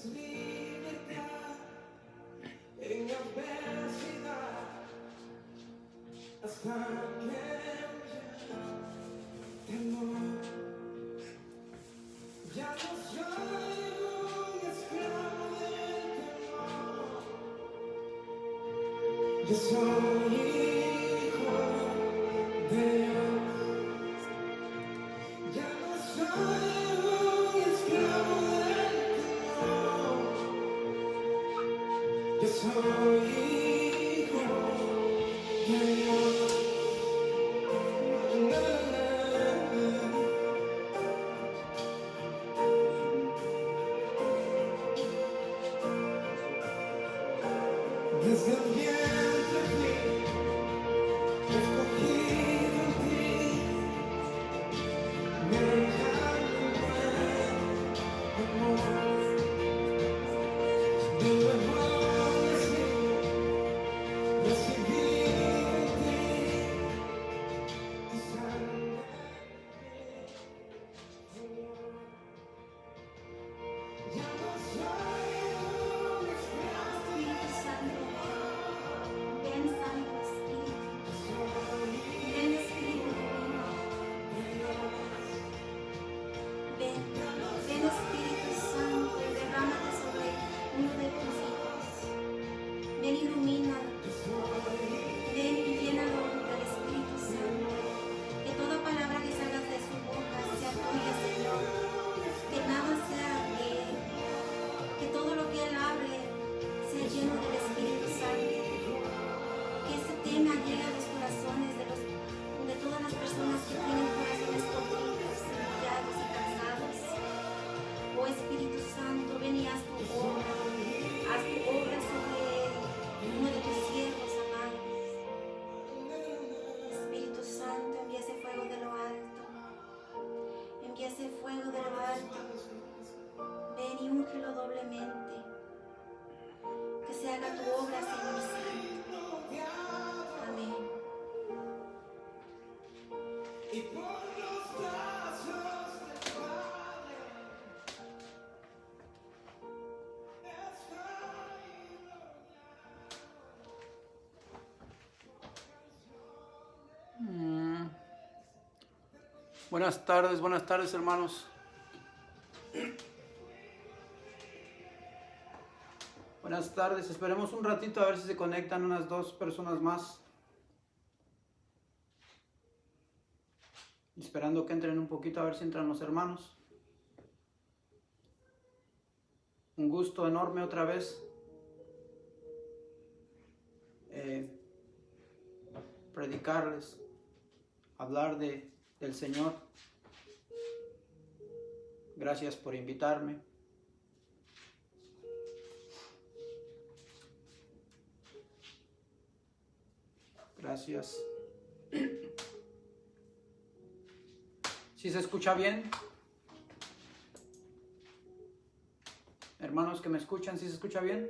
libertad en adversidad hasta que temor. Ya no soy un esclavo del temor. Yo soy hijo de Dios. Ya no soy un esclavo del temor. Yo soy hijo de Dios. Desde el vientre fui escogido en ti, me llamo buen amor. De nuevo nací, recibido en ti, tu sangre, Señor. Ya no soy un esclavo. Espíritu Santo, ven Santo Espíritu, ven Espíritu Divino, ven Espíritu Santo y derrámate sobre uno de tus hijos, ven ilumina, ven y llénalo del Espíritu Santo, que toda palabra que salga de su boca sea tuya, Señor, que nada sea de él, que todo lo que él hable sea lleno del Espíritu Santo, que ese tema llegue a los corazones de todas las personas que tienen corazones contritos, humiliados y cansados. Oh Espíritu Santo, ven y haz tu obra sobre uno de tus siervos amados. Espíritu Santo, envía ese fuego de lo alto, envía ese fuego de lo alto, ven y úngelo doblemente. Que se haga tu obra, Señor Santo. Amén. Y por los brazos del Padre Buenas tardes hermanos. Buenas tardes, esperemos un ratito a ver si se conectan unas 2 personas más. Esperando que entren un poquito a ver si entran los hermanos. Un gusto enorme otra vez predicarles, hablar del Señor. Gracias por invitarme. Gracias. ¿Sí se escucha bien? Hermanos que me escuchan, ¿sí se escucha bien?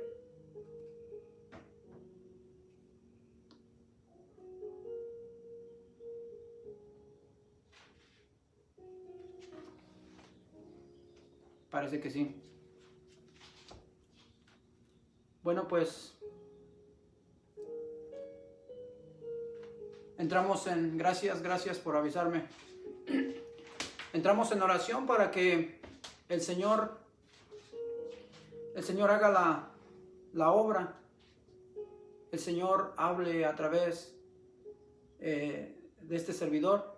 Parece que sí. Bueno, pues entramos en, gracias por avisarme. Entramos en oración para que el Señor haga la obra. El Señor hable a través de este servidor.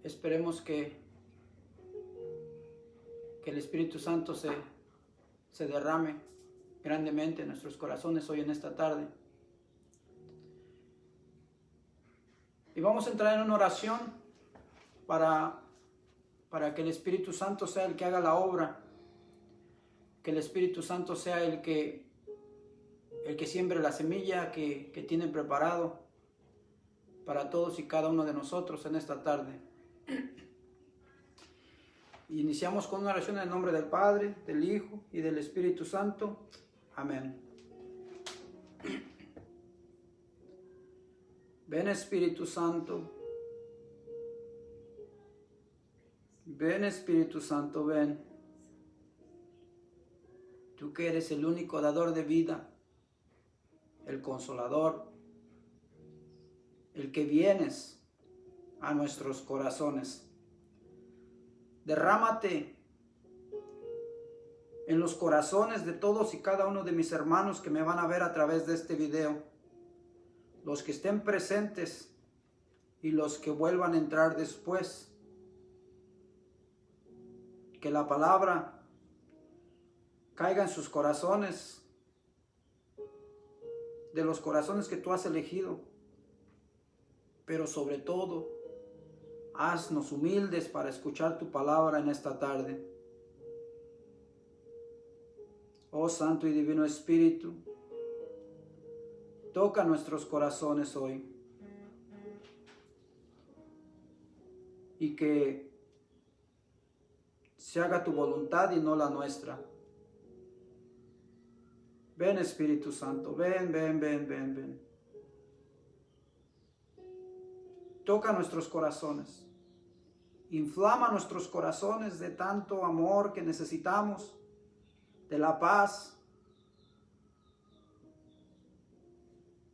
Esperemos que el Espíritu Santo se derrame grandemente en nuestros corazones hoy en esta tarde. Y vamos a entrar en una oración para que el Espíritu Santo sea el que haga la obra, que el Espíritu Santo sea el que siembre la semilla que tiene preparado para todos y cada uno de nosotros en esta tarde. Iniciamos con una oración en el nombre del Padre, del Hijo y del Espíritu Santo. Amén. Ven Espíritu Santo. Ven Espíritu Santo, ven. que eres el único dador de vida, el consolador, el que vienes a nuestros corazones. Derrámate en los corazones de todos y cada uno de mis hermanos que me van a ver a través de este video, los que estén presentes y los que vuelvan a entrar después. Que la palabra caiga en sus corazones, de los corazones que tú has elegido, pero sobre todo, haznos humildes para escuchar tu palabra en esta tarde. Oh Santo y Divino Espíritu, toca nuestros corazones hoy y que se haga tu voluntad y no la nuestra. Ven Espíritu Santo, ven, ven, ven, ven, ven. Toca nuestros corazones, inflama nuestros corazones de tanto amor que necesitamos, de la paz,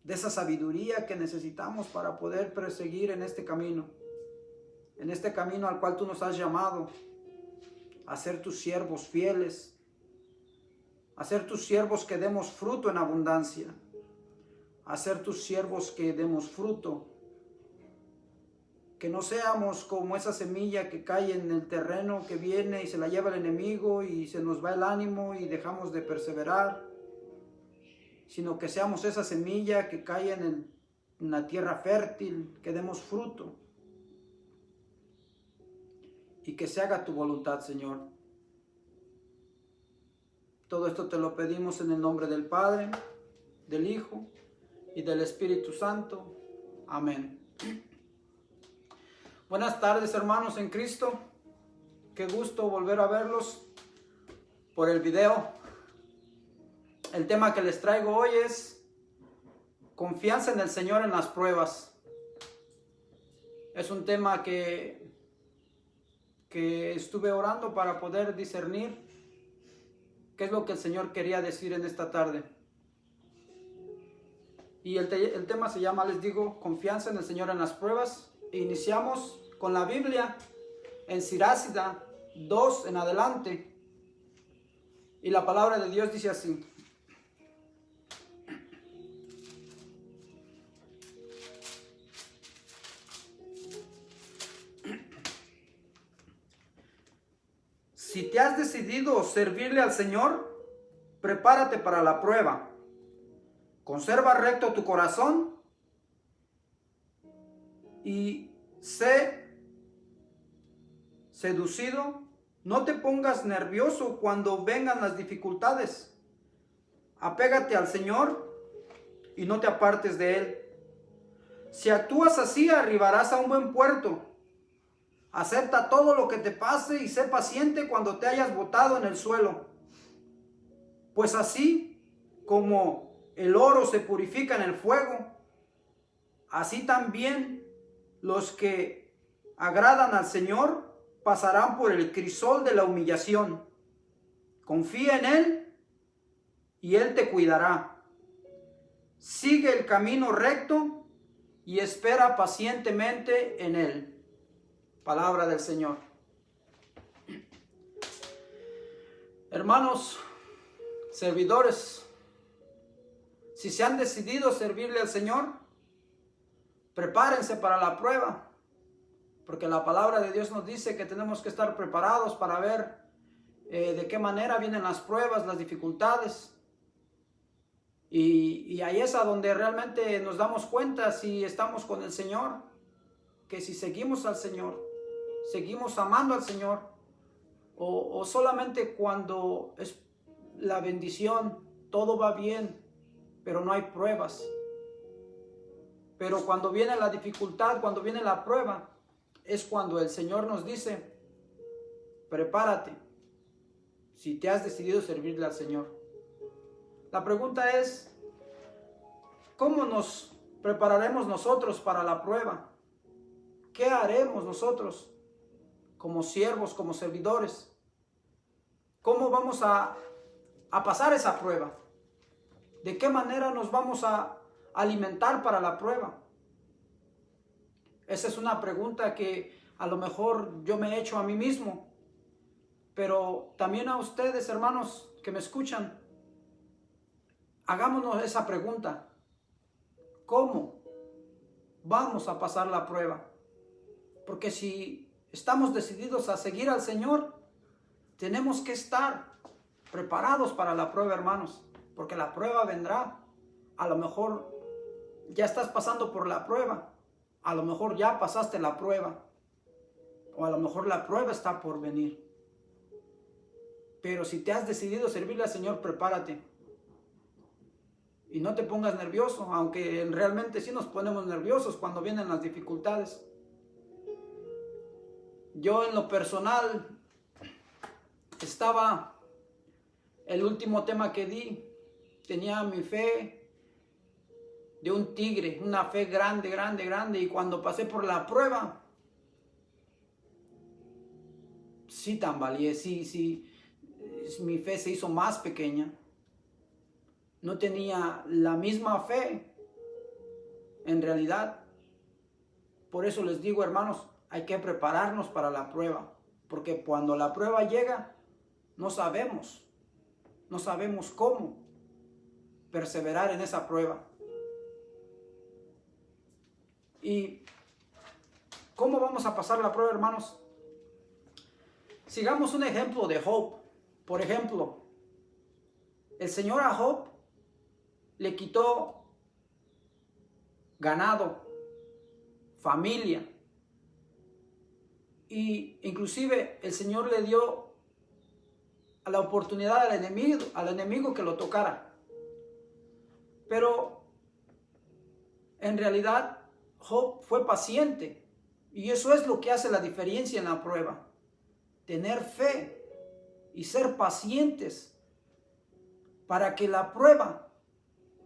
de esa sabiduría que necesitamos para poder perseguir en este camino al cual tú nos has llamado, a ser tus siervos fieles, a ser tus siervos que demos fruto en abundancia, a ser tus siervos que demos fruto, que no seamos como esa semilla que cae en el terreno, que viene y se la lleva el enemigo y se nos va el ánimo y dejamos de perseverar, sino que seamos esa semilla que cae en la tierra fértil, que demos fruto y que se haga tu voluntad, Señor. Todo esto te lo pedimos en el nombre del Padre, del Hijo y del Espíritu Santo. Amén. Buenas tardes, hermanos en Cristo. Qué gusto volver a verlos por el video. El tema que les traigo hoy es confianza en el Señor en las pruebas. Es un tema que estuve orando para poder discernir qué es lo que el Señor quería decir en esta tarde. Y el tema se llama, les digo, confianza en el Señor en las pruebas. E iniciamos con la Biblia en Siracida 2 en adelante. Y la palabra de Dios dice así. Si te has decidido servirle al Señor, prepárate para la prueba. Conserva recto tu corazón y sé seducido. No te pongas nervioso cuando vengan las dificultades. Apégate al Señor y no te apartes de Él. Si actúas así, arribarás a un buen puerto. Acepta todo lo que te pase y sé paciente cuando te hayas botado en el suelo. Pues así como el oro se purifica en el fuego, así también los que agradan al Señor pasarán por el crisol de la humillación. Confía en Él y Él te cuidará. Sigue el camino recto y espera pacientemente en Él. Palabra del Señor. Hermanos, servidores, si se han decidido servirle al Señor, prepárense para la prueba, porque la palabra de Dios nos dice que tenemos que estar preparados para ver de qué manera vienen las pruebas, las dificultades. Y ahí es a donde realmente nos damos cuenta si estamos con el Señor, que si seguimos al Señor, seguimos amando al Señor, o solamente cuando es la bendición, todo va bien, pero no hay pruebas. Pero cuando viene la dificultad, cuando viene la prueba, es cuando el Señor nos dice, prepárate, si te has decidido servirle al Señor. La pregunta es, ¿cómo nos prepararemos nosotros para la prueba? ¿Qué haremos nosotros como siervos, como servidores? ¿Cómo vamos a a pasar esa prueba? ¿De qué manera nos vamos a alimentar para la prueba? Esa es una pregunta que a lo mejor yo me he hecho a mí mismo, pero también a ustedes, hermanos, que me escuchan, hagámonos esa pregunta. ¿Cómo vamos a pasar la prueba? Porque si estamos decididos a seguir al Señor, tenemos que estar preparados para la prueba, hermanos, porque la prueba vendrá. A lo mejor ya estás pasando por la prueba, a lo mejor ya pasaste la prueba, o a lo mejor la prueba está por venir. Pero si te has decidido servirle al Señor, prepárate. Y no te pongas nervioso, aunque realmente sí nos ponemos nerviosos cuando vienen las dificultades. Yo en lo personal estaba, el último tema que di, tenía mi fe de un tigre, una fe grande, grande, grande, y cuando pasé por la prueba, sí tambaleé, sí, mi fe se hizo más pequeña. No tenía la misma fe, en realidad. Por eso les digo, hermanos, hay que prepararnos para la prueba, porque cuando la prueba llega, no sabemos cómo perseverar en esa prueba. ¿Y cómo vamos a pasar la prueba, hermanos? Sigamos un ejemplo de Job. Por ejemplo, el Señor a Job le quitó ganado, familia, y inclusive el Señor le dio a la oportunidad al enemigo que lo tocara. Pero en realidad Job fue paciente, y eso es lo que hace la diferencia en la prueba. Tener fe y ser pacientes para que la prueba,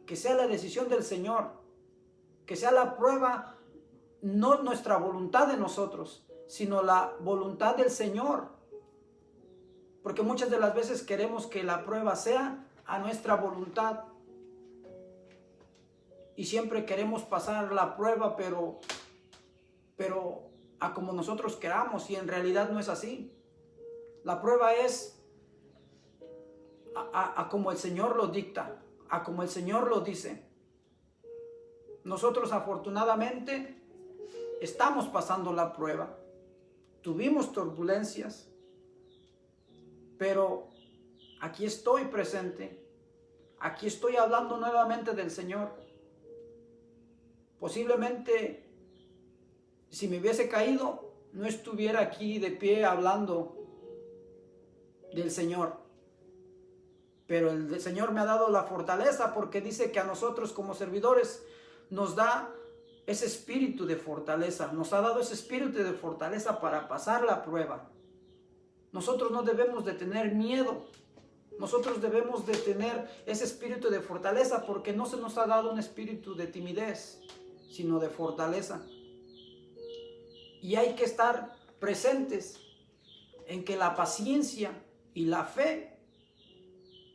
que sea la decisión del Señor, que sea la prueba no nuestra voluntad de nosotros, sino la voluntad del Señor. Porque muchas de las veces queremos que la prueba sea a nuestra voluntad. Y siempre queremos pasar la prueba, pero a como nosotros queramos, y en realidad no es así. La prueba es a como el Señor lo dicta, a como el Señor lo dice. Nosotros afortunadamente estamos pasando la prueba. Tuvimos turbulencias, pero aquí estoy presente. Aquí estoy hablando nuevamente del Señor. Posiblemente, si me hubiese caído, no estuviera aquí de pie hablando del Señor. Pero el Señor me ha dado la fortaleza, porque dice que a nosotros como servidores nos da ese espíritu de fortaleza. Nos ha dado ese espíritu de fortaleza para pasar la prueba. Nosotros no debemos de tener miedo. Nosotros debemos de tener ese espíritu de fortaleza, porque no se nos ha dado un espíritu de timidez, sino de fortaleza. Y hay que estar presentes en que la paciencia y la fe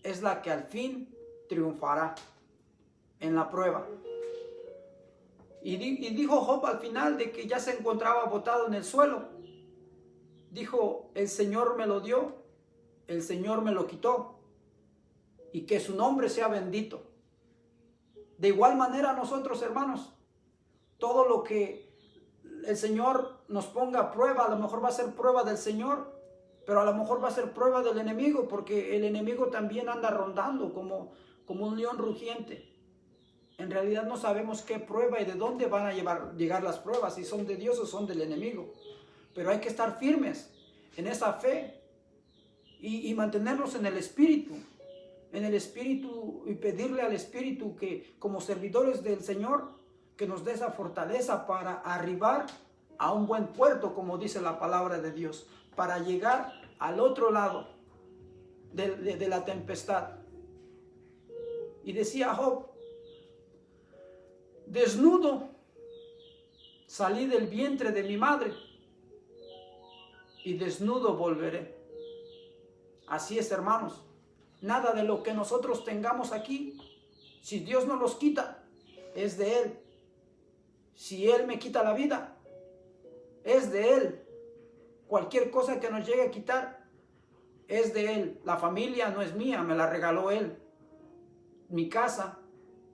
es la que al fin triunfará en la prueba. Y dijo Job al final de que ya se encontraba botado en el suelo. Dijo: el Señor me lo dio, el Señor me lo quitó, y que su nombre sea bendito. De igual manera nosotros, hermanos, todo lo que el Señor nos ponga a prueba, a lo mejor va a ser prueba del Señor, pero a lo mejor va a ser prueba del enemigo, porque el enemigo también anda rondando como un león rugiente. En realidad no sabemos qué prueba y de dónde van a llegar las pruebas, si son de Dios o son del enemigo. Pero hay que estar firmes en esa fe y mantenernos en el Espíritu, y pedirle al Espíritu que, como servidores del Señor, que nos dé esa fortaleza para arribar a un buen puerto, como dice la palabra de Dios, para llegar al otro lado de la tempestad. Y decía Job: desnudo salí del vientre de mi madre, y desnudo volveré. Así es, hermanos. Nada de lo que nosotros tengamos aquí, si Dios nos los quita, es de Él. Si Él me quita la vida, es de Él. Cualquier cosa que nos llegue a quitar, es de Él. La familia no es mía, me la regaló Él. Mi casa,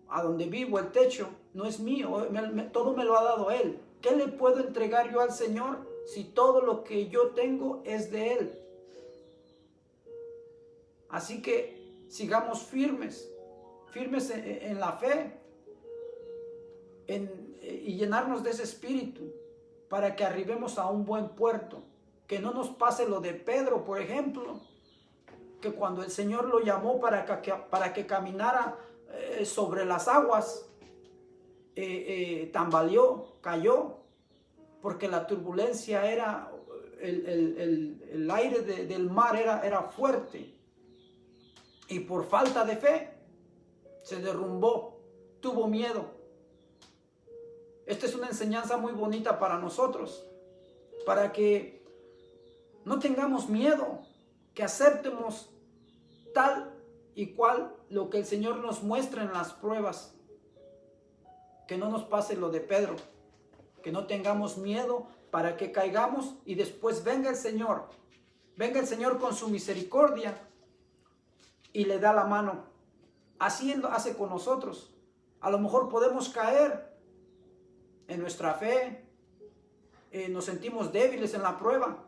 a donde vivo, el techo, no es mío, todo me lo ha dado Él. ¿Qué le puedo entregar yo al Señor si todo lo que yo tengo es de Él? Así que sigamos firmes en la fe y llenarnos de ese espíritu para que arribemos a un buen puerto. Que no nos pase lo de Pedro, por ejemplo, que cuando el Señor lo llamó para que caminara sobre las aguas, tambaleó, cayó, porque la turbulencia era, el aire del mar era fuerte, y por falta de fe se derrumbó, tuvo miedo. Esta es una enseñanza muy bonita para nosotros, para que no tengamos miedo, que aceptemos tal y cual lo que el Señor nos muestra en las pruebas. Que no nos pase lo de Pedro, que no tengamos miedo para que caigamos y después venga el Señor con su misericordia y le da la mano. Así hace con nosotros. A lo mejor podemos caer en nuestra fe, nos sentimos débiles en la prueba,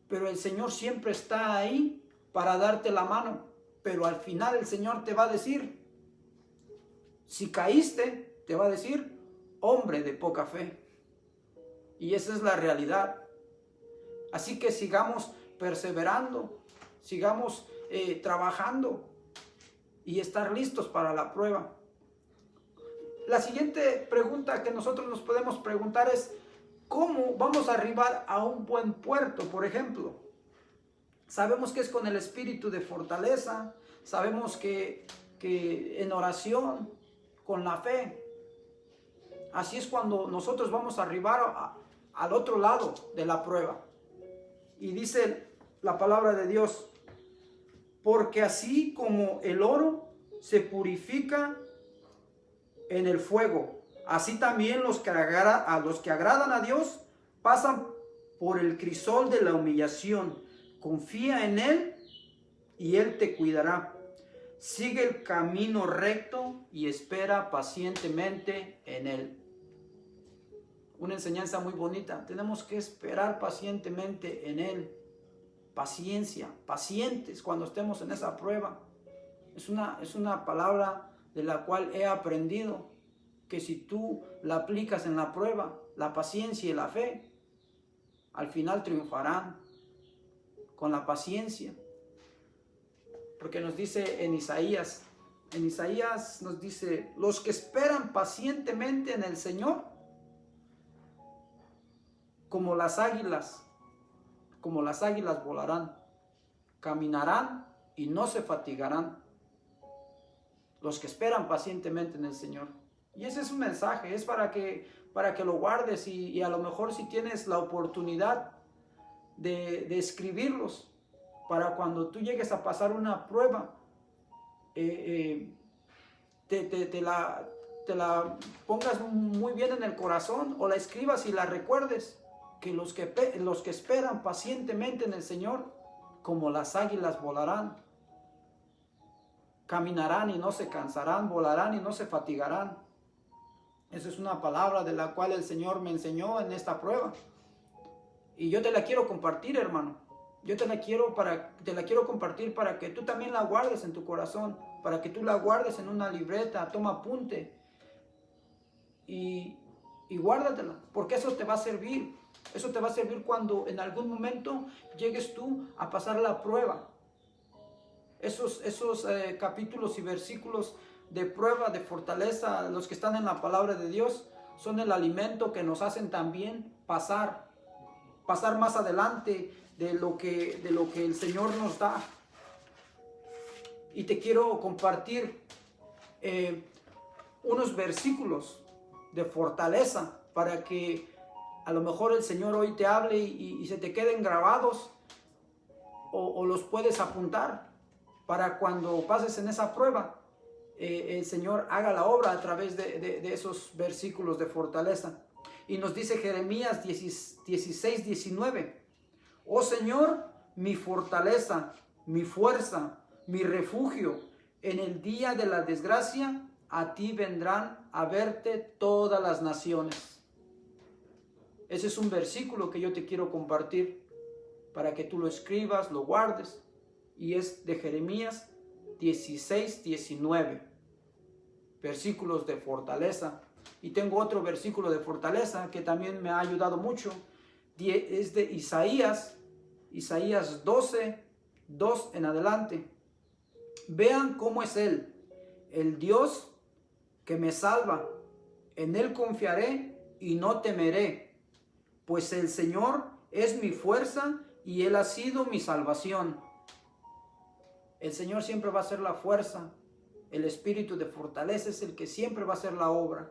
pero el Señor siempre está ahí para darte la mano. Pero al final el Señor te va a decir, si caíste, te va a decir, hombre de poca fe. Y esa es la realidad. Así que sigamos perseverando, sigamos trabajando y estar listos para la prueba. La siguiente pregunta que nosotros nos podemos preguntar es, ¿cómo vamos a arribar a un buen puerto, por ejemplo? Sabemos que es con el espíritu de fortaleza, sabemos que en oración, con la fe. Así es cuando nosotros vamos a arribar al otro lado de la prueba. Y dice la palabra de Dios, porque así como el oro se purifica en el fuego, así también los que agradan a Dios pasan por el crisol de la humillación. Confía en Él y Él te cuidará. Sigue el camino recto y espera pacientemente en Él. Una enseñanza muy bonita. Tenemos que esperar pacientemente en Él. Paciencia, pacientes cuando estemos en esa prueba. Es una palabra de la cual he aprendido que si tú la aplicas en la prueba, la paciencia y la fe, al final triunfarán con la paciencia. Porque nos dice en Isaías nos dice, los que esperan pacientemente en el Señor, como las águilas volarán, caminarán y no se fatigarán. Los que esperan pacientemente en el Señor. Y ese es un mensaje, es para que lo guardes y a lo mejor si tienes la oportunidad de escribirlos, para cuando tú llegues a pasar una prueba, te la pongas muy bien en el corazón, o la escribas y la recuerdes, que los que esperan pacientemente en el Señor, como las águilas volarán, caminarán y no se cansarán, volarán y no se fatigarán. Esa es una palabra de la cual el Señor me enseñó en esta prueba. Y yo te la quiero compartir, hermano. Yo te la quiero compartir para que tú también la guardes en tu corazón, para que tú la guardes en una libreta, toma apunte y guárdatela, porque eso te va a servir. Eso te va a servir cuando en algún momento llegues tú a pasar la prueba. Esos capítulos y versículos de prueba, de fortaleza, los que están en la palabra de Dios, son el alimento que nos hacen también pasar más adelante de lo que el Señor nos da. Y te quiero compartir unos versículos de fortaleza para que a lo mejor el Señor hoy te hable y se te queden grabados o los puedes apuntar. para cuando pases en esa prueba, el Señor haga la obra a través de esos versículos de fortaleza. Y nos dice Jeremías 16, 19, oh Señor, mi fortaleza, mi fuerza, mi refugio, en el día de la desgracia, a ti vendrán a verte todas las naciones. Ese es un versículo que yo te quiero compartir para que tú lo escribas, lo guardes, y es de Jeremías 16, 19, versículos de fortaleza. Y tengo otro versículo de fortaleza que también me ha ayudado mucho, es de Isaías 12, 2 en adelante. Vean cómo es Él, el Dios que me salva, en Él confiaré y no temeré, pues el Señor es mi fuerza y Él ha sido mi salvación. El Señor siempre va a ser la fuerza, el espíritu de fortaleza es el que siempre va a hacer la obra.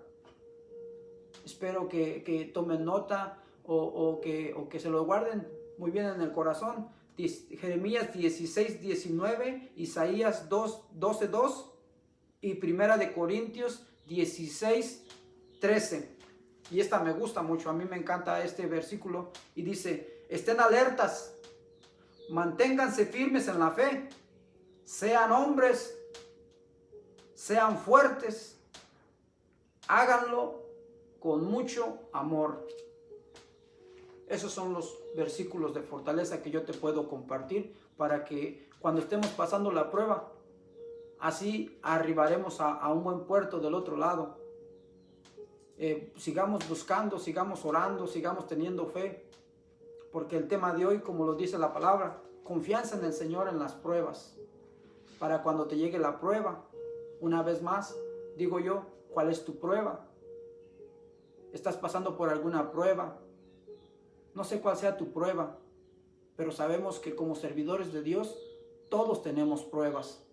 Espero que tomen nota o que se lo guarden muy bien en el corazón. Jeremías 16, 19, Isaías 12, 2 y Primera de Corintios 16, 13. Y esta me gusta mucho, a mí me encanta este versículo. Y dice, estén alertas, manténganse firmes en la fe, sean hombres, sean fuertes, háganlo con mucho amor. Esos son los versículos de fortaleza que yo te puedo compartir para que cuando estemos pasando la prueba, así arribaremos a un buen puerto del otro lado. Sigamos buscando, sigamos orando, sigamos teniendo fe, porque el tema de hoy, como lo dice la palabra, confianza en el Señor en las pruebas, para cuando te llegue la prueba. Una vez más, digo yo, ¿cuál es tu prueba? ¿Estás pasando por alguna prueba? No sé cuál sea tu prueba, pero sabemos que como servidores de Dios, todos tenemos pruebas.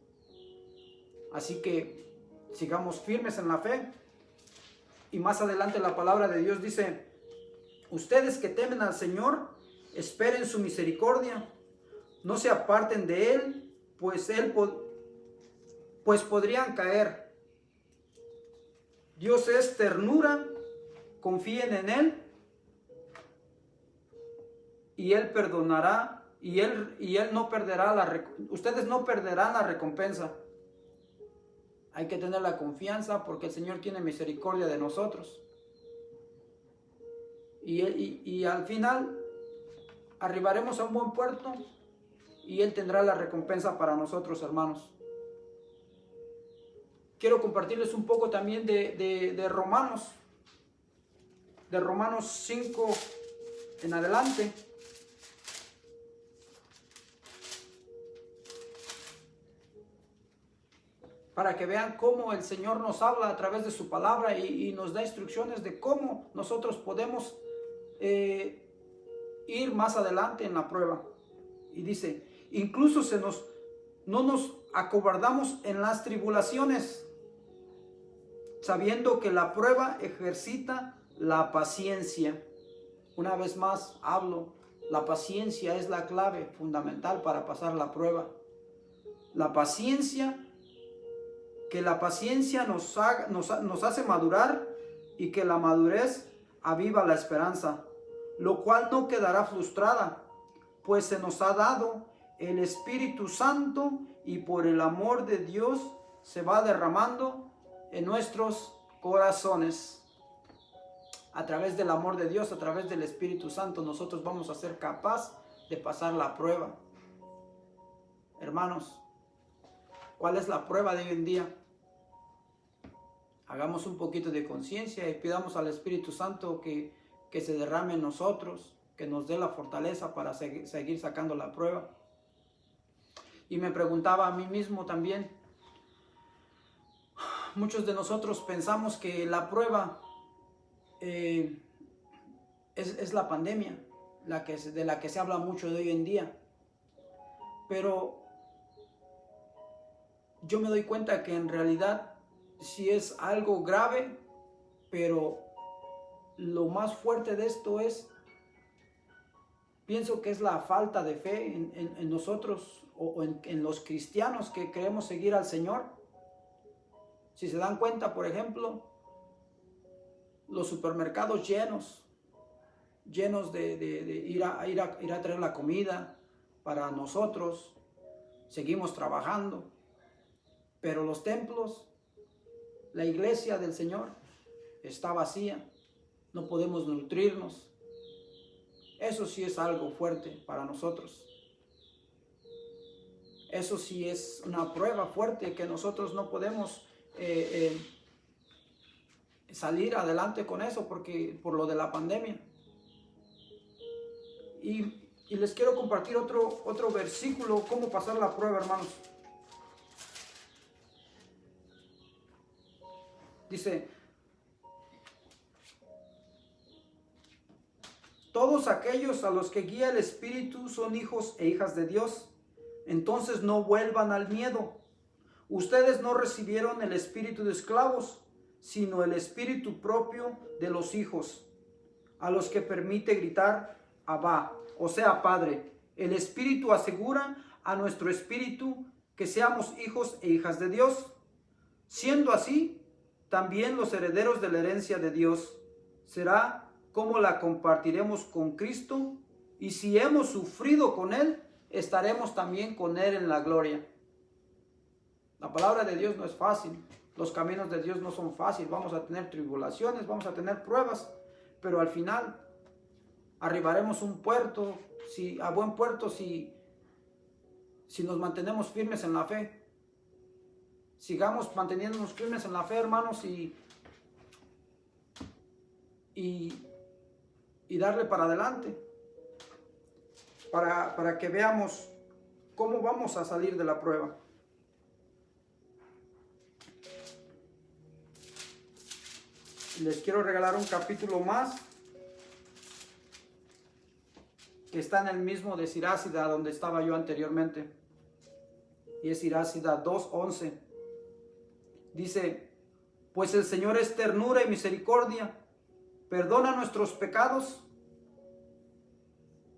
Así que sigamos firmes en la fe. Y más adelante la palabra de Dios dice, ustedes que temen al Señor, esperen su misericordia, no se aparten de Él, pues podrían caer. Dios es ternura, confíen en Él, y Él perdonará, y Él no perderá ustedes no perderán la recompensa. Hay que tener la confianza porque el Señor tiene misericordia de nosotros. Y al final arribaremos a un buen puerto y Él tendrá la recompensa para nosotros, hermanos. Quiero compartirles un poco también de Romanos. De Romanos 5 en adelante. Para que vean cómo el Señor nos habla a través de su palabra y nos da instrucciones de cómo nosotros podemos ir más adelante en la prueba. Y dice, incluso no nos acobardamos en las tribulaciones, sabiendo que la prueba ejercita la paciencia. Una vez más hablo, la paciencia es la clave fundamental para pasar la prueba. La paciencia, que la paciencia nos hace madurar y que la madurez aviva la esperanza, lo cual no quedará frustrada, pues se nos ha dado el Espíritu Santo y por el amor de Dios se va derramando en nuestros corazones. A través del amor de Dios, a través del Espíritu Santo, nosotros vamos a ser capaces de pasar la prueba. Hermanos, ¿cuál es la prueba de hoy en día? Hagamos un poquito de conciencia y pidamos al Espíritu Santo que se derrame en nosotros, que nos dé la fortaleza para seguir sacando la prueba. Y me preguntaba a mí mismo también, muchos de nosotros pensamos que la prueba es la pandemia, de la que se habla mucho de hoy en día. Pero yo me doy cuenta que en realidad sí es algo grave, pero lo más fuerte de esto pienso que es la falta de fe en nosotros, o en los cristianos que queremos seguir al Señor. Si se dan cuenta, por ejemplo, los supermercados llenos de ir a traer la comida para nosotros. Seguimos trabajando, pero los templos, la iglesia del Señor está vacía. No podemos nutrirnos. Eso sí es algo fuerte para nosotros. Eso sí es una prueba fuerte que nosotros no podemos salir adelante con eso por lo de la pandemia. Y les quiero compartir otro versículo, cómo pasar la prueba, hermanos. Dice: todos aquellos a los que guía el Espíritu son hijos e hijas de Dios. Entonces no vuelvan al miedo. Ustedes no recibieron el espíritu de esclavos, sino el espíritu propio de los hijos, a los que permite gritar Abba, o sea, Padre. El Espíritu asegura a nuestro espíritu que seamos hijos e hijas de Dios. Siendo así, también los herederos de la herencia de Dios. Será como la compartiremos con Cristo, y si hemos sufrido con Él, estaremos también con Él en la gloria. La palabra de Dios no es fácil. Los caminos de Dios no son fáciles. Vamos a tener tribulaciones, vamos a tener pruebas, pero al final arribaremos a un puerto, a buen puerto, si nos mantenemos firmes en la fe. Sigamos manteniéndonos firmes en la fe, hermanos, y darle para adelante, para que veamos cómo vamos a salir de la prueba. Les quiero regalar un capítulo más que está en el mismo de Siracida donde estaba yo anteriormente, y es Siracida 2:11. Dice: pues el Señor es ternura y misericordia, perdona nuestros pecados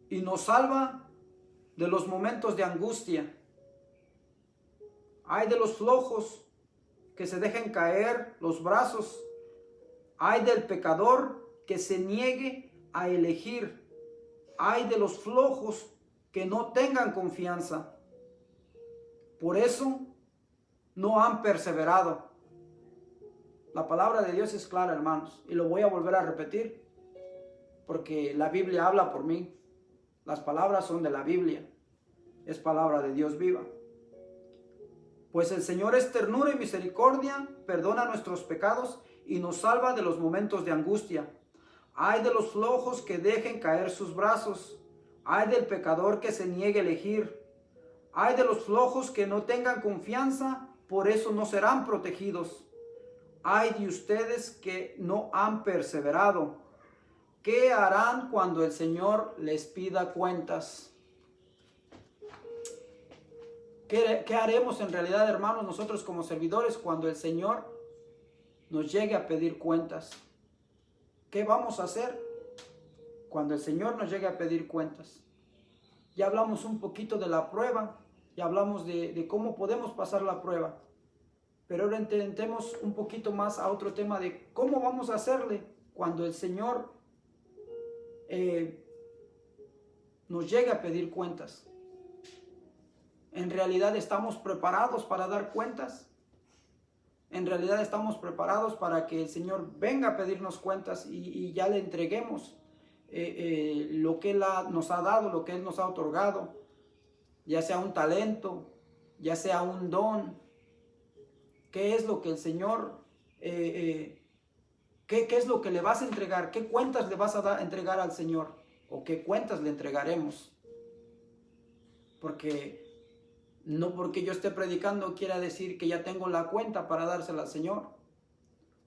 y nos salva de los momentos de angustia. Ay de los flojos que se dejen caer los brazos. Ay del pecador que se niegue a elegir. Ay de los flojos que no tengan confianza. Por eso no han perseverado. La palabra de Dios es clara, hermanos, y lo voy a volver a repetir, porque la Biblia habla por mí. Las palabras son de la Biblia. Es palabra de Dios viva. Pues el Señor es ternura y misericordia, perdona nuestros pecados y nos salva de los momentos de angustia. Ay de los flojos que dejen caer sus brazos. Ay del pecador que se niegue a elegir. Ay de los flojos que no tengan confianza, por eso no serán protegidos. Ay de ustedes que no han perseverado. ¿Qué harán cuando el Señor les pida cuentas? ¿Qué haremos en realidad, hermanos, nosotros como servidores cuando el Señor nos llegue a pedir cuentas? ¿Qué vamos a hacer cuando el Señor nos llegue a pedir cuentas? Ya hablamos un poquito de la prueba, ya hablamos de cómo podemos pasar la prueba, pero ahora intentemos un poquito más a otro tema de cómo vamos a hacerle cuando el Señor nos llegue a pedir cuentas. ¿En realidad estamos preparados para dar cuentas? ¿En realidad estamos preparados para que el Señor venga a pedirnos cuentas y ya le entreguemos lo que Él nos ha dado, lo que Él nos ha otorgado? Ya sea un talento, ya sea un don. ¿Qué es lo que el Señor, qué es lo que le vas a entregar? ¿Qué cuentas le vas a entregar al Señor? ¿O qué cuentas le entregaremos? Porque no porque yo esté predicando quiera decir que ya tengo la cuenta para dársela al Señor.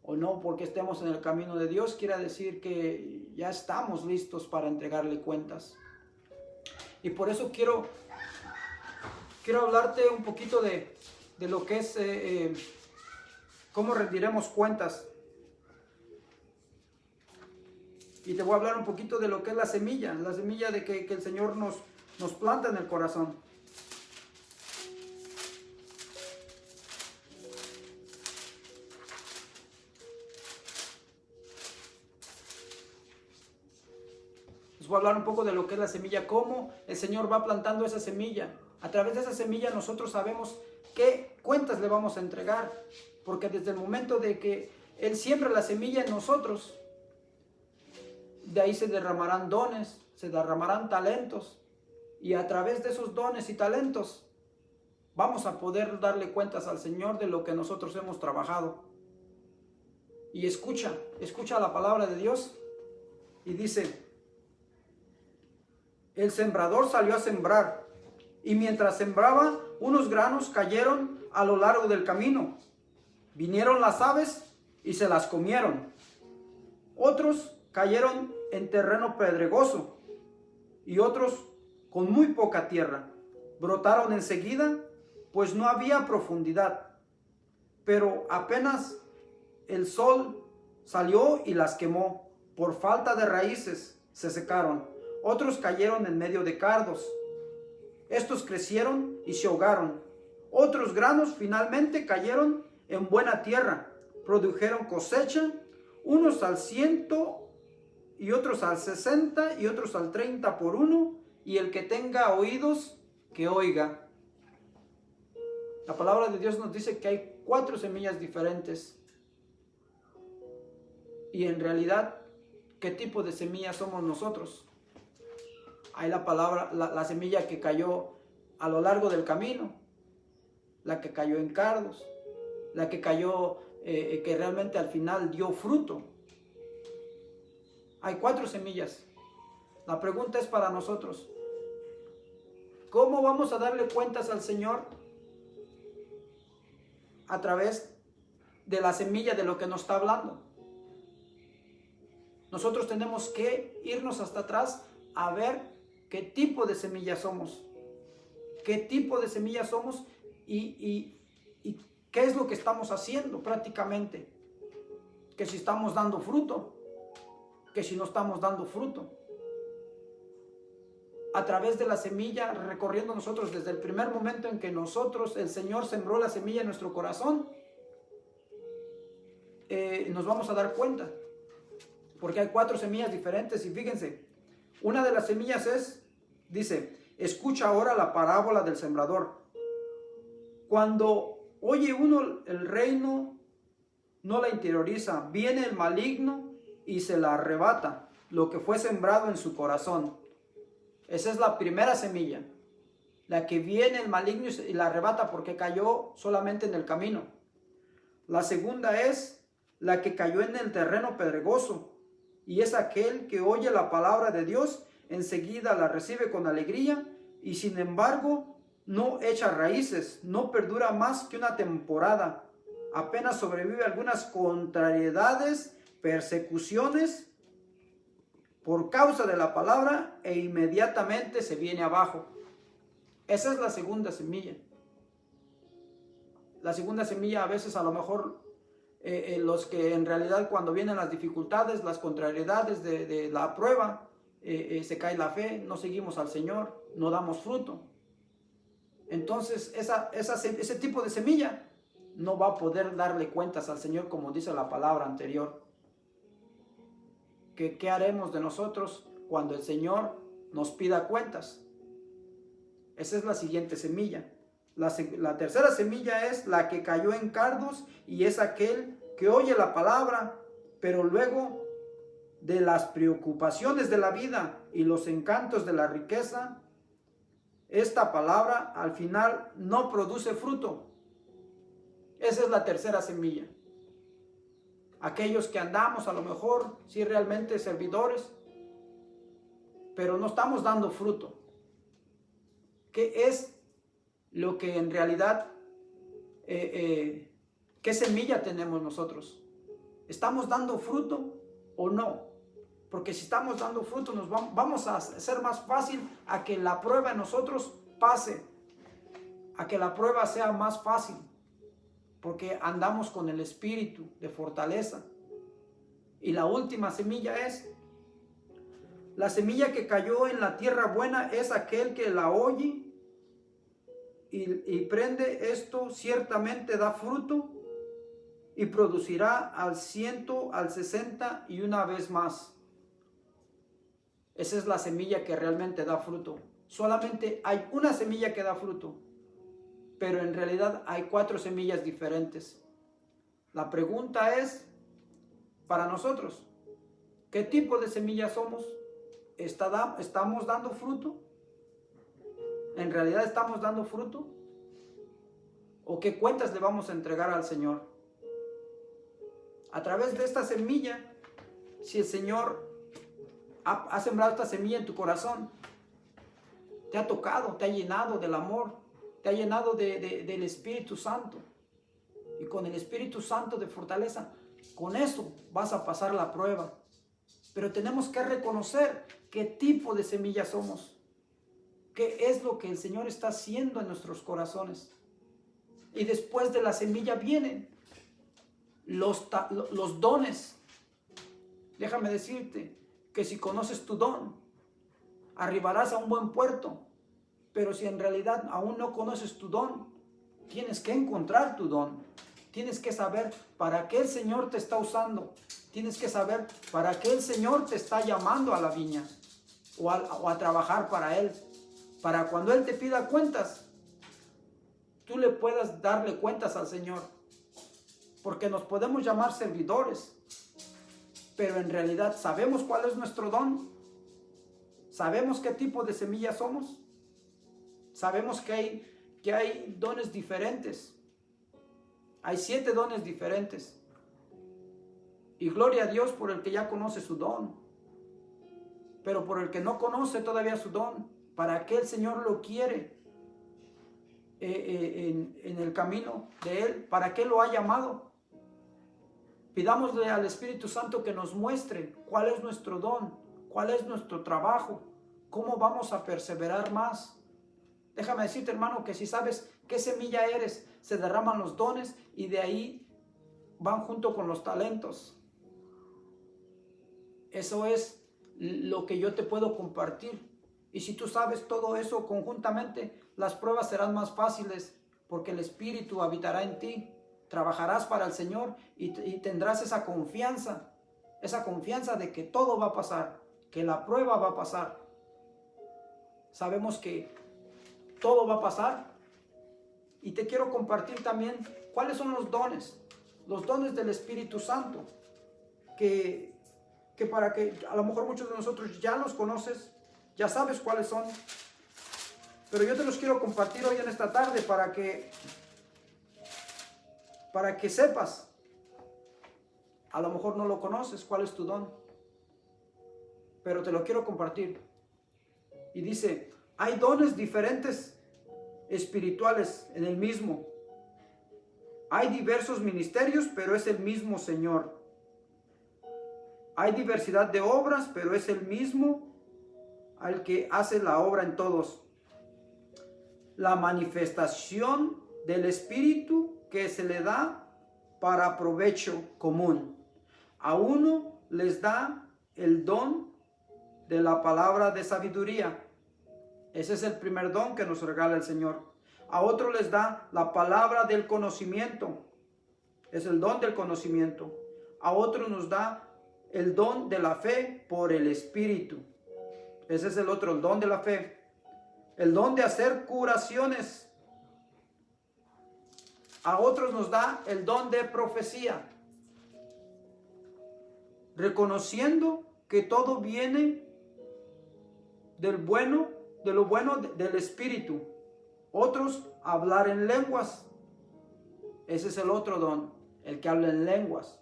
O no porque estemos en el camino de Dios quiera decir que ya estamos listos para entregarle cuentas. Y por eso quiero hablarte un poquito de lo que es cómo rendiremos cuentas. Y te voy a hablar un poquito de lo que es la semilla de que el Señor nos planta en el corazón. Les voy a hablar un poco de lo que es la semilla, cómo el Señor va plantando esa semilla. A través de esa semilla nosotros sabemos qué cuentas le vamos a entregar, porque desde el momento de que Él siembra la semilla en nosotros, de ahí se derramarán dones, se derramarán talentos, y a través de esos dones y talentos vamos a poder darle cuentas al Señor de lo que nosotros hemos trabajado. Y escucha la palabra de Dios y dice: el sembrador salió a sembrar, y mientras sembraba, unos granos cayeron a lo largo del camino. Vinieron las aves y se las comieron. Otros cayeron en terreno pedregoso, y otros con muy poca tierra. Brotaron enseguida, pues no había profundidad. Pero apenas el sol salió y las quemó. Por falta de raíces se secaron. Otros cayeron en medio de cardos. Estos crecieron y se ahogaron. Otros granos finalmente cayeron en buena tierra. Produjeron cosecha, unos al 100 y otros al 60 y otros al 30 por uno. Y el que tenga oídos, que oiga. La palabra de Dios nos dice que hay 4 semillas diferentes. Y en realidad, ¿qué tipo de semilla somos nosotros? Hay la semilla que cayó a lo largo del camino, la que cayó en cardos, la que cayó, que realmente al final dio fruto. Hay 4 semillas. La pregunta es para nosotros: ¿cómo vamos a darle cuentas al Señor a través de la semilla de lo que nos está hablando? Nosotros tenemos que irnos hasta atrás a ver qué tipo de semilla somos. Qué tipo de semilla somos y qué es lo que estamos haciendo prácticamente. Que si estamos dando fruto, que si no estamos dando fruto. A través de la semilla, recorriendo nosotros desde el primer momento en que el Señor sembró la semilla en nuestro corazón, nos vamos a dar cuenta. Porque hay 4 semillas diferentes y fíjense, una de las semillas dice: escucha ahora la parábola del sembrador. Cuando oye uno el reino, no la interioriza, viene el maligno y se la arrebata, lo que fue sembrado en su corazón. Esa es la primera semilla, la que viene el maligno y la arrebata porque cayó solamente en el camino. La segunda es la que cayó en el terreno pedregoso, y es aquel que oye la palabra de Dios, enseguida la recibe con alegría, y sin embargo no echa raíces, no perdura más que una temporada, apenas sobrevive algunas contrariedades, persecuciones por causa de la palabra, e inmediatamente se viene abajo. Esa es la segunda semilla. La segunda semilla, a veces a lo mejor los que en realidad cuando vienen las dificultades, las contrariedades de la prueba, se cae la fe, no seguimos al Señor, no damos fruto. Entonces ese tipo de semilla no va a poder darle cuentas al Señor, como dice la palabra anterior. ¿Qué haremos de nosotros cuando el Señor nos pida cuentas? Esa es la siguiente semilla. La tercera semilla es la que cayó en cardos, y es aquel que oye la palabra, pero luego de las preocupaciones de la vida y los encantos de la riqueza, esta palabra al final no produce fruto. Esa es la tercera semilla. Aquellos que andamos a lo mejor, sí, realmente servidores, pero no estamos dando fruto. ¿Qué es lo que en realidad, qué semilla tenemos nosotros? ¿Estamos dando fruto o no? Porque si estamos dando fruto, vamos a hacer más fácil a que la prueba en nosotros pase, a que la prueba sea más fácil, porque andamos con el espíritu de fortaleza. Y la última semilla es la semilla que cayó en la tierra buena, es aquel que la oye y prende. Esto ciertamente da fruto y producirá al 100, al 60 y una vez más. Esa es la semilla que realmente da fruto. Solamente hay una semilla que da fruto, pero en realidad hay 4 semillas diferentes. La pregunta es, para nosotros, ¿qué tipo de semilla somos? ¿Estamos dando fruto? ¿En realidad estamos dando fruto? ¿O qué cuentas le vamos a entregar al Señor? A través de esta semilla, si el Señor ha sembrado esta semilla en tu corazón, te ha tocado, te ha llenado del amor, te ha llenado del Espíritu Santo. Y con el Espíritu Santo de fortaleza, con eso vas a pasar la prueba. Pero tenemos que reconocer qué tipo de semilla somos. Qué es lo que el Señor está haciendo en nuestros corazones. Y después de la semilla vienen los dones. Déjame decirte que si conoces tu don, arribarás a un buen puerto. Pero si en realidad aún no conoces tu don, tienes que encontrar tu don. Tienes que saber para qué el Señor te está usando. Tienes que saber para qué el Señor te está llamando a la viña o a trabajar para Él. Para cuando Él te pida cuentas, tú le puedas darle cuentas al Señor. Porque nos podemos llamar servidores, pero en realidad ¿sabemos cuál es nuestro don? ¿Sabemos qué tipo de semilla somos? Sabemos que hay dones diferentes. Hay 7 dones diferentes. Y gloria a Dios por el que ya conoce su don. Pero por el que no conoce todavía su don, ¿para qué el Señor lo quiere en el camino de Él? ¿Para qué lo ha llamado? Pidámosle al Espíritu Santo que nos muestre cuál es nuestro don, cuál es nuestro trabajo, cómo vamos a perseverar más. Déjame decirte, hermano, que si sabes qué semilla eres, se derraman los dones y de ahí van junto con los talentos. Eso es lo que yo te puedo compartir. Y si tú sabes todo eso conjuntamente, las pruebas serán más fáciles porque el Espíritu habitará en ti. Trabajarás para el Señor y tendrás esa confianza de que todo va a pasar, que la prueba va a pasar. Sabemos que todo va a pasar. Y te quiero compartir también cuáles son los dones del Espíritu Santo, que para que a lo mejor muchos de nosotros ya los conoces, ya sabes cuáles son, pero yo te los quiero compartir hoy en esta tarde para que sepas. A lo mejor no lo conoces, cuál es tu don, pero te lo quiero compartir. Y dice, hay dones diferentes espirituales en el mismo. Hay diversos ministerios, pero es el mismo Señor. Hay diversidad de obras, pero es el mismo al que hace la obra en todos. La manifestación del Espíritu que se le da para provecho común. A uno les da el don de la palabra de sabiduría. Ese es el primer don que nos regala el Señor. A otro les da la palabra del conocimiento. Es el don del conocimiento. A otro nos da el don de la fe por el Espíritu. Ese es el otro, el don de la fe. El don de hacer curaciones. A otros nos da el don de profecía. Reconociendo que todo viene de lo bueno del Espíritu. Otros, hablar en lenguas. Ese es el otro don, el que habla en lenguas.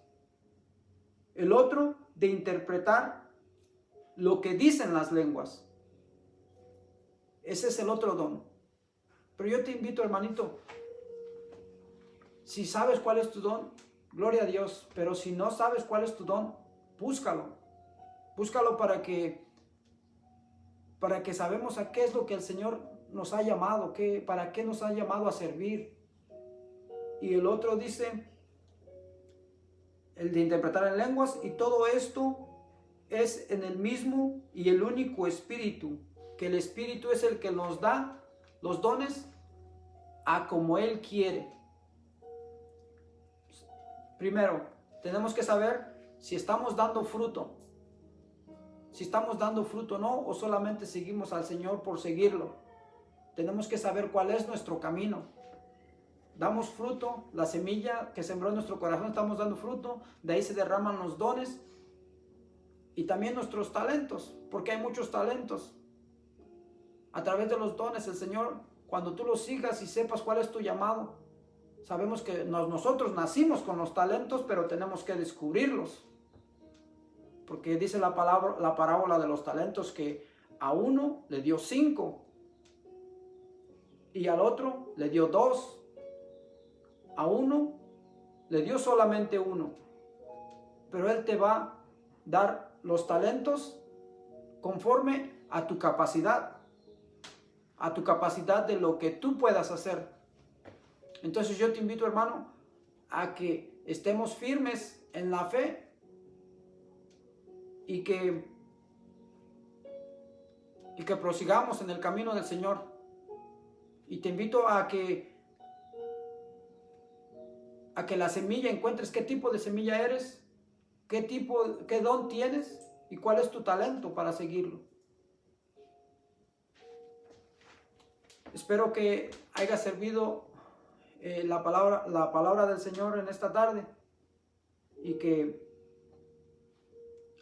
El otro, de interpretar lo que dicen las lenguas. Ese es el otro don. Pero yo te invito, hermanito, si sabes cuál es tu don, gloria a Dios. Pero si no sabes cuál es tu don, búscalo. Búscalo para que sabemos a qué es lo que el Señor nos ha llamado, para qué nos ha llamado a servir. Y el otro dice, el de interpretar en lenguas, y todo esto es en el mismo y el único Espíritu, que el Espíritu es el que nos da los dones a como Él quiere. Primero, tenemos que saber si estamos dando fruto. si estamos dando fruto o no, o solamente seguimos al Señor por seguirlo. Tenemos que saber cuál es nuestro camino. Damos fruto, la semilla que sembró en nuestro corazón, estamos dando fruto, de ahí se derraman los dones y también nuestros talentos, porque hay muchos talentos. A través de los dones, el Señor, cuando tú los sigas y sepas cuál es tu llamado, sabemos que nosotros nacimos con los talentos, pero tenemos que descubrirlos. Porque dice la parábola de los talentos que a uno le dio 5 y al otro le dio 2. A uno le dio solamente 1, pero Él te va a dar los talentos conforme a tu capacidad de lo que tú puedas hacer. Entonces yo te invito, hermano, a que estemos firmes en la fe y que prosigamos en el camino del Señor. Y te invito a que la semilla encuentres qué tipo de semilla eres, qué don tienes y cuál es tu talento para seguirlo. Espero que haya servido la palabra del Señor en esta tarde y que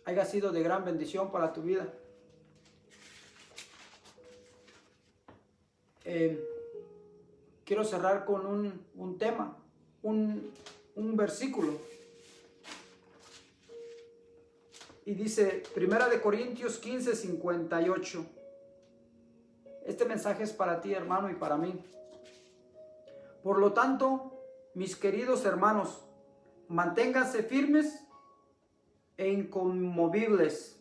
haya sido de gran bendición para tu vida. Quiero cerrar con un tema, un versículo. Y dice 1 Corintios 15, 58. Este mensaje es para ti, hermano, y para mí. Por lo tanto, mis queridos hermanos, manténganse firmes e inconmovibles,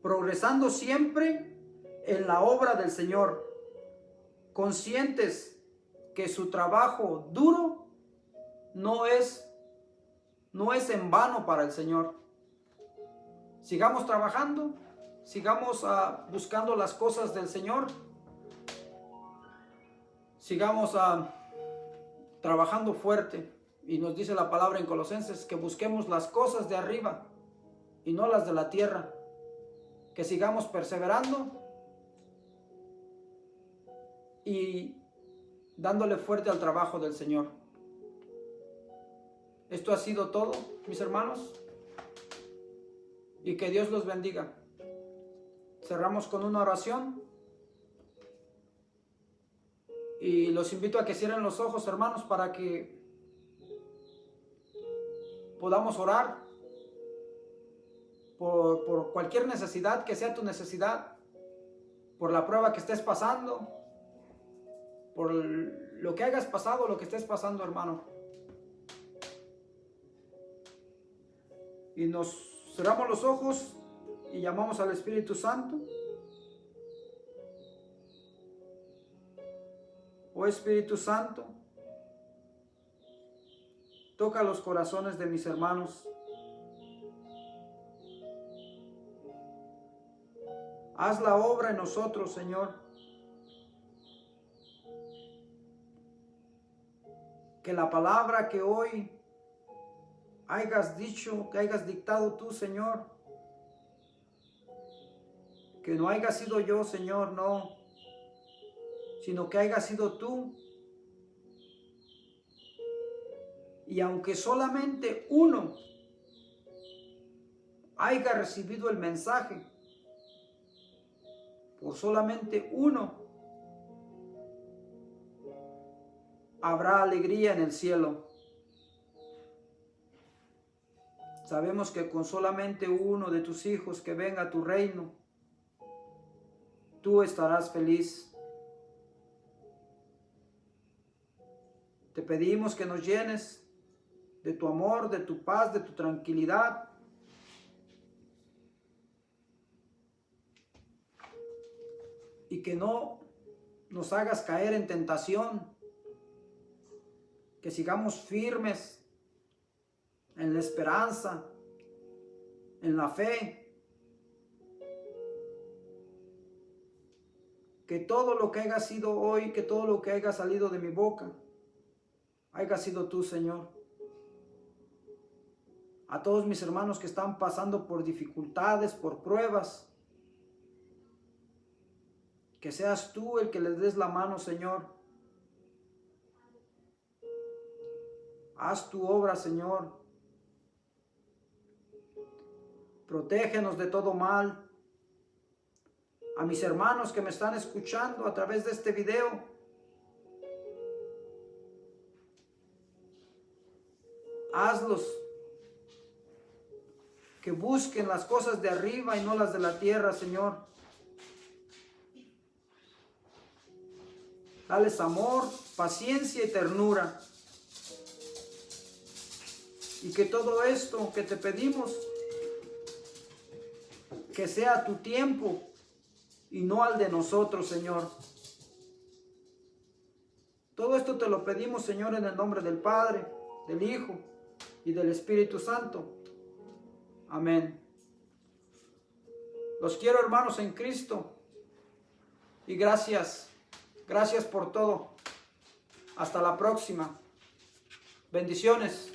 progresando siempre en la obra del Señor, conscientes que su trabajo duro no es en vano para el Señor. Sigamos trabajando, sigamos buscando las cosas del Señor, sigamos trabajando fuerte. Y nos dice la palabra en Colosenses que busquemos las cosas de arriba y no las de la tierra, que sigamos perseverando y dándole fuerte al trabajo del Señor. Esto ha sido todo, mis hermanos, y que Dios los bendiga. Cerramos con una oración y los invito a que cierren los ojos, hermanos, para que podamos orar por cualquier necesidad que sea tu necesidad, por la prueba que estés pasando, por lo que hayas pasado, lo que estés pasando, hermano. Y nos cerramos los ojos y llamamos al Espíritu Santo. Oh Espíritu Santo, toca los corazones de mis hermanos. Haz la obra en nosotros, Señor. Que la palabra que hoy hayas dicho, que hayas dictado tú, Señor, que no haya sido yo, Señor, no, sino que haya sido tú. Y aunque solamente uno haya recibido el mensaje, por solamente uno habrá alegría en el cielo. Sabemos que con solamente uno de tus hijos que venga a tu reino, tú estarás feliz. Te pedimos que nos llenes de tu amor, de tu paz, de tu tranquilidad. Y que no nos hagas caer en tentación. Que sigamos firmes en la esperanza, en la fe. Que todo lo que haya sido hoy, que todo lo que haya salido de mi boca, haya sido tú, Señor. A todos mis hermanos que están pasando por dificultades, por pruebas, Que seas tú el que les des la mano, Señor. Haz tu obra, Señor. Protégenos de todo mal. A mis hermanos que me están escuchando a través de este video, hazlos que busquen las cosas de arriba y no las de la tierra, Señor. Dales amor, paciencia y ternura. Y que todo esto que te pedimos, que sea a tu tiempo y no al de nosotros, Señor. Todo esto te lo pedimos, Señor, en el nombre del Padre, del Hijo y del Espíritu Santo. Amén. Los quiero, hermanos, en Cristo. Y gracias. Gracias por todo. Hasta la próxima. Bendiciones.